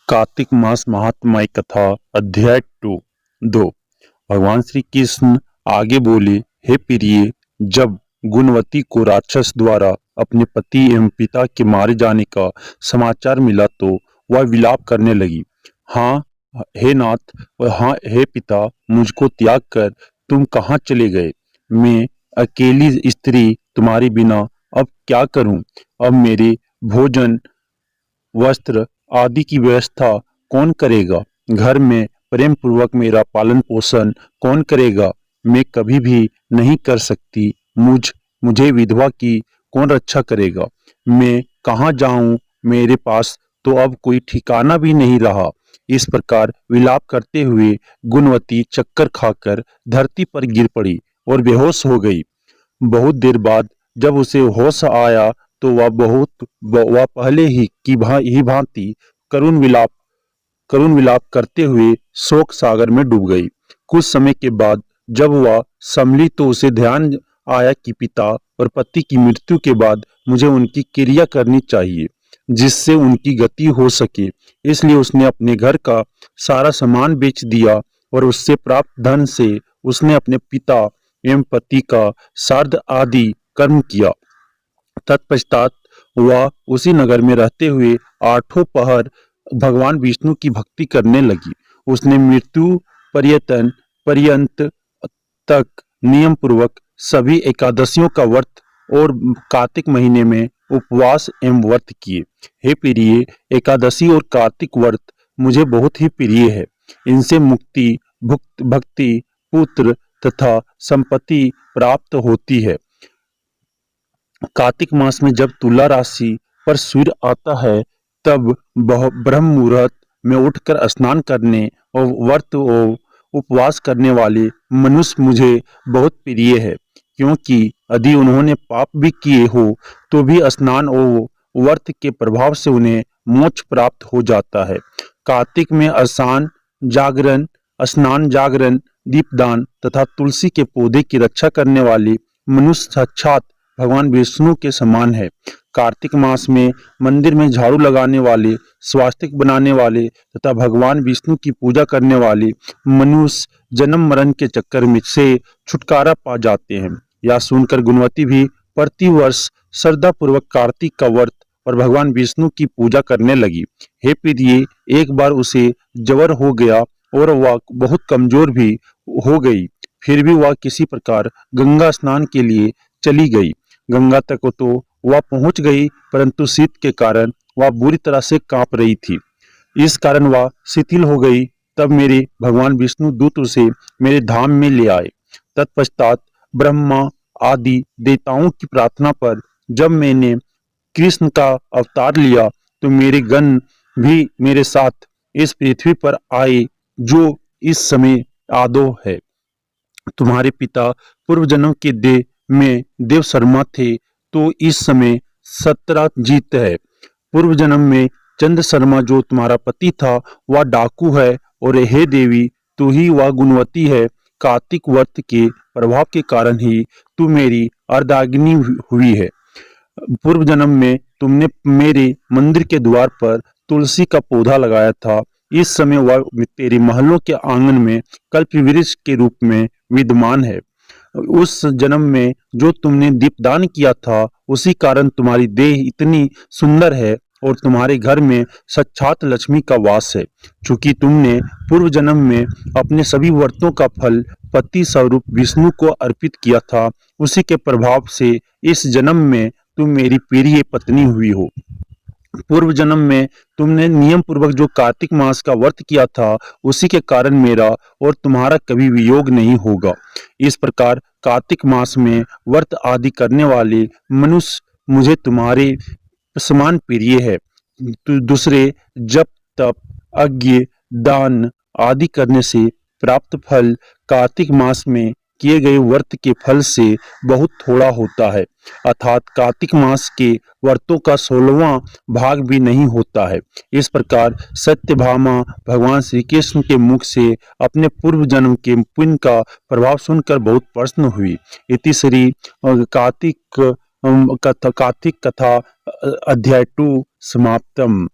कार्तिक मास महात्म्य कथा अध्याय 2। भगवान श्री कृष्ण आगे बोले, हे प्रिय, जब गुणवती को राक्षस द्वारा अपने पति एवं पिता के मारे जाने का समाचार मिला तो वह विलाप करने लगी। हाँ हे नाथ, हाँ हे पिता, मुझको त्याग कर तुम कहाँ चले गए? मैं अकेली स्त्री तुम्हारे बिना अब क्या करूं? अब मेरे भोजन, वस्त्र आदि की व्यवस्था कौन करेगा? घर में प्रेम पूर्वक मेरा पालन पोषण कौन करेगा? मैं कभी भी नहीं कर सकती। मुझे विधवा की कौन रक्षा करेगा? मैं कहाँ जाऊं? मेरे पास तो अब कोई ठिकाना भी नहीं रहा। इस प्रकार विलाप करते हुए गुणवती चक्कर खाकर धरती पर गिर पड़ी और बेहोश हो गई। बहुत देर बाद जब उसे होश आया तो वह पहले ही ही भांति करुण विलाप करते हुए शोक सागर में डूब गई। कुछ समय के बाद जब वह संभली तो उसे ध्यान आया कि पिता और पति की मृत्यु के बाद मुझे उनकी क्रिया करनी चाहिए जिससे उनकी गति हो सके। इसलिए उसने अपने घर का सारा सामान बेच दिया और उससे प्राप्त धन से उसने अपने पिता एवं पति का श्राद्ध आदि कर्म किया। तत्पश्चात वह उसी नगर में रहते हुए आठों पहर भगवान विष्णु की भक्ति करने लगी। उसने मृत्यु पर्यंत तक नियम पूर्वक सभी एकादशियों का व्रत और कार्तिक महीने में उपवास एवं व्रत किए। हे प्रिय, एकादशी और कार्तिक व्रत मुझे बहुत ही प्रिय है। इनसे मुक्ति, भक्ति, पुत्र तथा संपत्ति प्राप्त होती है। कार्तिक मास में जब तुला राशि पर सूर्य आता है तब ब्रह्म मुहूर्त में उठकर स्नान करने और व्रत और उपवास करने वाले मनुष्य मुझे बहुत प्रिय है, क्योंकि यदि उन्होंने पाप भी किए हो तो भी स्नान और व्रत के प्रभाव से उन्हें मोक्ष प्राप्त हो जाता है। कार्तिक में स्नान, जागरण, दीपदान तथा तुलसी के पौधे की रक्षा करने वाले मनुष्य साक्षात भगवान विष्णु के समान है। कार्तिक मास में मंदिर में झाड़ू लगाने वाले, स्वास्तिक बनाने वाले तथा भगवान विष्णु की पूजा करने वाले मनुष्य जन्म मरण के चक्कर में से छुटकारा पा जाते हैं। यह सुनकर गुणवती भी प्रतिवर्ष श्रद्धा पूर्वक कार्तिक का व्रत और भगवान विष्णु की पूजा करने लगी। हे प्रिय, एक बार उसे ज्वर हो गया और वह बहुत कमजोर भी हो गई। फिर भी वह किसी प्रकार गंगा स्नान के लिए चली गई। गंगा तक तो वह पहुंच गई, परंतु शीत के कारण वह बुरी तरह से कांप रही थी। इस कारण वह शिथिल हो गई। तब मेरे भगवान विष्णु दूत उसे मेरे धाम में ले आए। तत्पश्चात ब्रह्मा आदि देवताओं की प्रार्थना पर जब मैंने कृष्ण का अवतार लिया तो मेरे गण भी मेरे साथ इस पृथ्वी पर आए, जो इस समय आदो है। तुम्हारे पिता पूर्व जन्म के देह में देव शर्मा थे तो इस समय सत्यजीत है। पूर्व जन्म में चंद्र शर्मा जो तुम्हारा पति था वह डाकू है, और हे देवी, तू ही वह गुणवती है। कार्तिक व्रत के प्रभाव के कारण ही तू मेरी अर्धांगिनी हुई है। पूर्व जन्म में तुमने मेरे मंदिर के द्वार पर तुलसी का पौधा लगाया था। इस समय वह तेरे महलों के आंगन में कल्पवृक्ष के रूप में विद्यमान है। उस जन्म में जो तुमने दीपदान किया था उसी कारण तुम्हारी देह इतनी सुंदर है और तुम्हारे घर में साक्षात लक्ष्मी का वास है। चूंकि तुमने पूर्व जन्म में अपने सभी व्रतों का फल पति स्वरूप विष्णु को अर्पित किया था, उसी के प्रभाव से इस जन्म में तुम मेरी प्रिय पत्नी हुई हो। पूर्व जन्म में तुमने नियम पूर्वक जो कार्तिक मास का व्रत किया था उसी के कारण मेरा और तुम्हारा कभी वियोग नहीं होगा। इस प्रकार कार्तिक मास में व्रत आदि करने वाले मनुष्य मुझे तुम्हारे समान प्रिय है। दूसरे जप, तप, यज्ञ, दान आदि करने से प्राप्त फल कार्तिक मास में किए गए व्रत के फल से बहुत थोड़ा होता है, अर्थात कार्तिक मास के व्रतों का 16वां भाग भी नहीं होता है। इस प्रकार सत्यभामा भगवान श्री कृष्ण के मुख से अपने पूर्व जन्म के पुण्य का प्रभाव सुनकर बहुत प्रसन्न हुई। इति श्री कार्तिक कथा अध्याय 2 समाप्तम।